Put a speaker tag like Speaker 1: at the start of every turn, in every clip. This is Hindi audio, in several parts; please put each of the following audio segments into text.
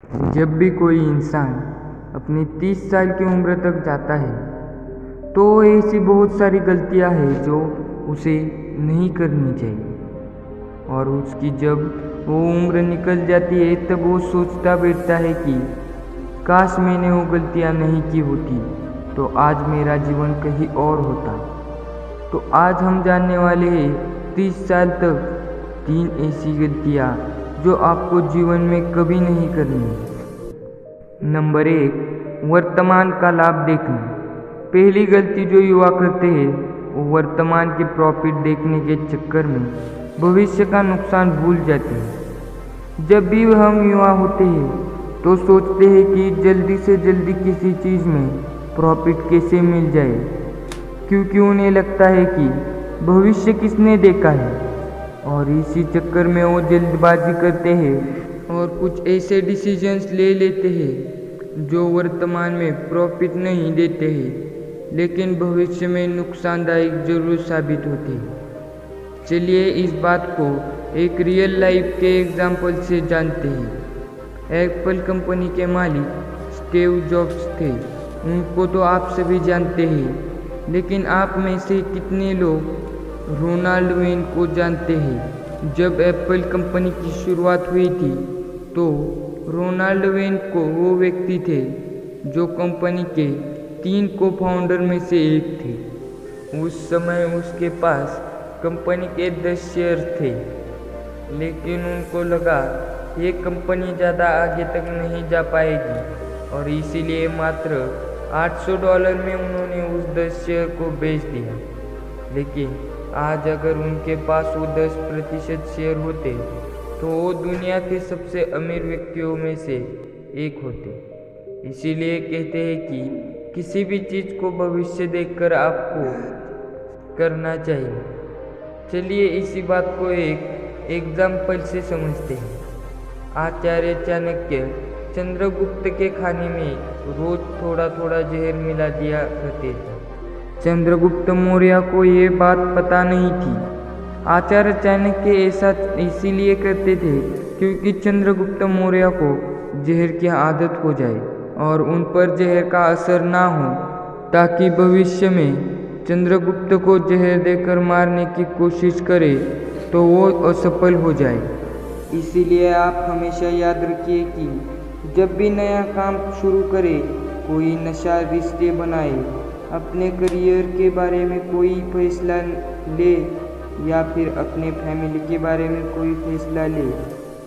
Speaker 1: जब भी कोई इंसान अपनी 30 साल की उम्र तक जाता है तो ऐसी बहुत सारी गलतियां हैं जो उसे नहीं करनी चाहिए। और उसकी जब वो उम्र निकल जाती है तब वो सोचता बैठता है कि काश मैंने वो गलतियां नहीं की होती तो आज मेरा जीवन कहीं और होता। तो आज हम जानने वाले हैं 30 साल तक 3 ऐसी गलतियां जो आपको जीवन में कभी नहीं करनी। नंबर 1, वर्तमान का लाभ देखना। पहली गलती जो युवा करते हैं वो वर्तमान के प्रॉफिट देखने के चक्कर में भविष्य का नुकसान भूल जाते हैं। जब भी हम युवा होते हैं तो सोचते हैं कि जल्दी से जल्दी किसी चीज़ में प्रॉफिट कैसे मिल जाए, क्योंकि उन्हें लगता है कि भविष्य किसने देखा है। और इसी चक्कर में वो जल्दबाजी करते हैं और कुछ ऐसे डिसीजंस ले लेते हैं जो वर्तमान में प्रॉफिट नहीं देते हैं लेकिन भविष्य में नुकसानदायक जरूर साबित होते हैं। चलिए इस बात को एक रियल लाइफ के एग्जाम्पल से जानते हैं। एप्पल कंपनी के मालिक स्टीव जॉब्स थे। उनको तो आप सभी जानते हैं, लेकिन आप में से कितने लोग रोनाल्ड वेन को जानते हैं? जब एप्पल कंपनी की शुरुआत हुई थी तो रोनाल्ड वेन को वो व्यक्ति थे जो कंपनी के 3 को-फाउंडर में से एक थे। उस समय उसके पास कंपनी के 10 शेयर थे, लेकिन उनको लगा ये कंपनी ज़्यादा आगे तक नहीं जा पाएगी और इसीलिए मात्र $800 में उन्होंने उस 10 शेयर को बेच दिया। लेकिन आज अगर उनके पास वो 10% शेयर होते तो वो दुनिया के सबसे अमीर व्यक्तियों में से एक होते। इसीलिए कहते हैं कि किसी भी चीज़ को भविष्य देखकर आपको करना चाहिए। चलिए इसी बात को एक एग्जाम्पल से समझते हैं। आचार्य चाणक्य चंद्रगुप्त के खाने में रोज थोड़ा थोड़ा जहर मिला दिया करते थे। चंद्रगुप्त मौर्य को ये बात पता नहीं थी। आचार्य चाणक्य ऐसा इसीलिए करते थे क्योंकि चंद्रगुप्त मौर्य को जहर की आदत हो जाए और उन पर जहर का असर ना हो, ताकि भविष्य में चंद्रगुप्त को जहर देकर मारने की कोशिश करे तो वो असफल हो जाए। इसीलिए आप हमेशा याद रखिए कि जब भी नया काम शुरू करें, कोई नशा रिश्ते बनाए, अपने करियर के बारे में कोई फैसला ले या फिर अपने फैमिली के बारे में कोई फैसला ले,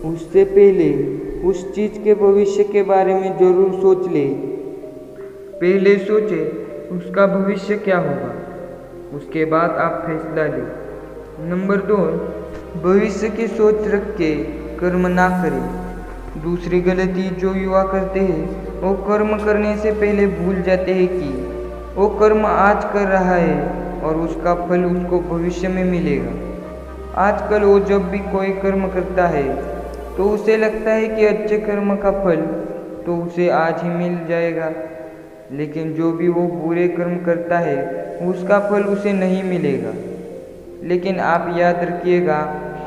Speaker 1: उससे पहले उस चीज़ के भविष्य के बारे में ज़रूर सोच ले। पहले सोचे उसका भविष्य क्या होगा, उसके बाद आप फैसला लें। नंबर 2, भविष्य की सोच रख के कर्म ना करें। दूसरी गलती जो युवा करते हैं वो कर्म करने से पहले भूल जाते हैं कि वो कर्म आज कर रहा है और उसका फल उसको भविष्य में मिलेगा। आजकल वो जब भी कोई कर्म करता है तो उसे लगता है कि अच्छे कर्म का फल तो उसे आज ही मिल जाएगा, लेकिन जो भी वो बुरे कर्म करता है उसका फल उसे नहीं मिलेगा। लेकिन आप याद रखिएगा,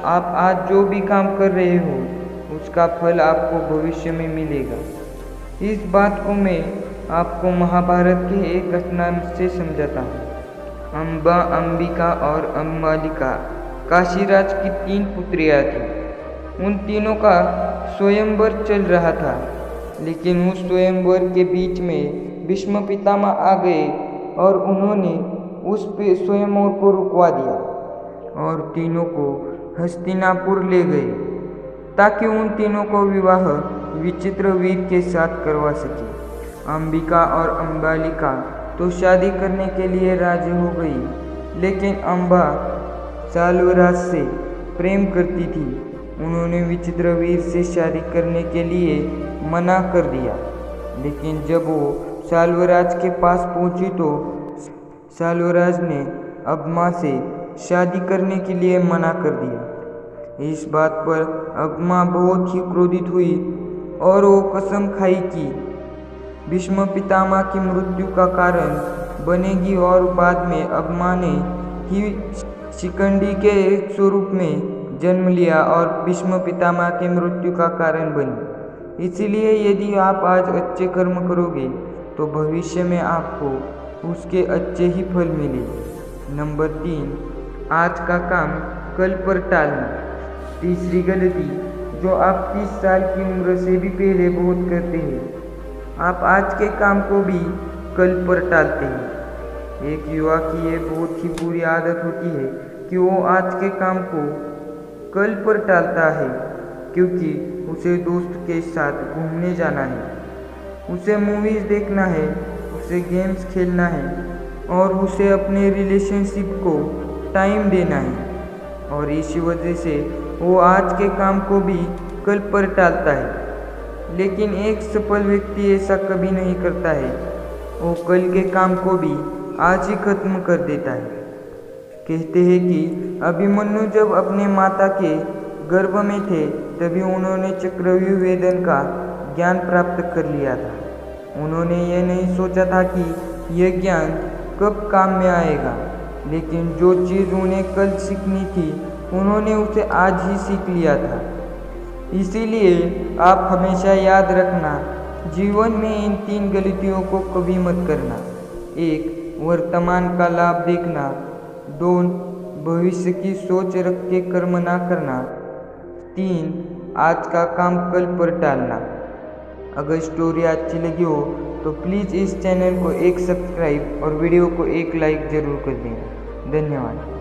Speaker 1: आप आज जो भी काम कर रहे हो उसका फल आपको भविष्य में मिलेगा। इस बात को मैं आपको महाभारत के एक घटना से समझाता हूँ। अम्बा, अंबिका और अम्बालिका काशीराज की 3 पुत्रियाँ थीं। उन तीनों का स्वयंवर चल रहा था, लेकिन उस स्वयंवर के बीच में भीष्म पितामह आ गए और उन्होंने उस स्वयंवर को रुकवा दिया और तीनों को हस्तिनापुर ले गए ताकि उन तीनों को विवाह विचित्रवीर के साथ करवा सके। अंबिका और अम्बालिका तो शादी करने के लिए राजी हो गई, लेकिन अम्बा साल्वराज से प्रेम करती थी। उन्होंने विचित्रवीर से शादी करने के लिए मना कर दिया, लेकिन जब वो साल्वराज के पास पहुंची तो साल्वराज ने अम्बा से शादी करने के लिए मना कर दिया। इस बात पर अम्बा बहुत ही क्रोधित हुई और वो कसम खाई कि भीष्म पितामह की मृत्यु का कारण बनेगी और बाद में अम्बा ने ही शिखंडी के स्वरूप में जन्म लिया और भीष्म पितामह की मृत्यु का कारण बनी। इसलिए यदि आप आज अच्छे कर्म करोगे तो भविष्य में आपको उसके अच्छे ही फल मिले। नंबर 3, आज का काम कल पर टालना। तीसरी गलती जो आप 30 साल की उम्र से भी पहले बहुत करते हैं। आप आज के काम को भी कल पर टालते हैं। एक युवा की ये बहुत ही बुरी आदत होती है कि वो आज के काम को कल पर टालता है, क्योंकि उसे दोस्त के साथ घूमने जाना है, उसे मूवीज़ देखना है, उसे गेम्स खेलना है और उसे अपने रिलेशनशिप को टाइम देना है। और इसी वजह से वो आज के काम को भी कल पर टालता है। लेकिन एक सफल व्यक्ति ऐसा कभी नहीं करता है, वो कल के काम को भी आज ही खत्म कर देता है। कहते हैं कि अभिमन्यु जब अपने माता के गर्भ में थे तभी उन्होंने चक्रव्यूह वेदन का ज्ञान प्राप्त कर लिया था। उन्होंने ये नहीं सोचा था कि यह ज्ञान कब काम में आएगा, लेकिन जो चीज़ उन्हें कल सीखनी थी उन्होंने उसे आज ही सीख लिया था। इसीलिए आप हमेशा याद रखना, जीवन में इन 3 गलतियों को कभी मत करना। 1, वर्तमान का लाभ देखना। 2, भविष्य की सोच रख के कर्म ना करना। 3, आज का काम कल पर टालना। अगर स्टोरी अच्छी लगी हो तो प्लीज़ इस चैनल को एक सब्सक्राइब और वीडियो को एक लाइक ज़रूर कर देना। धन्यवाद।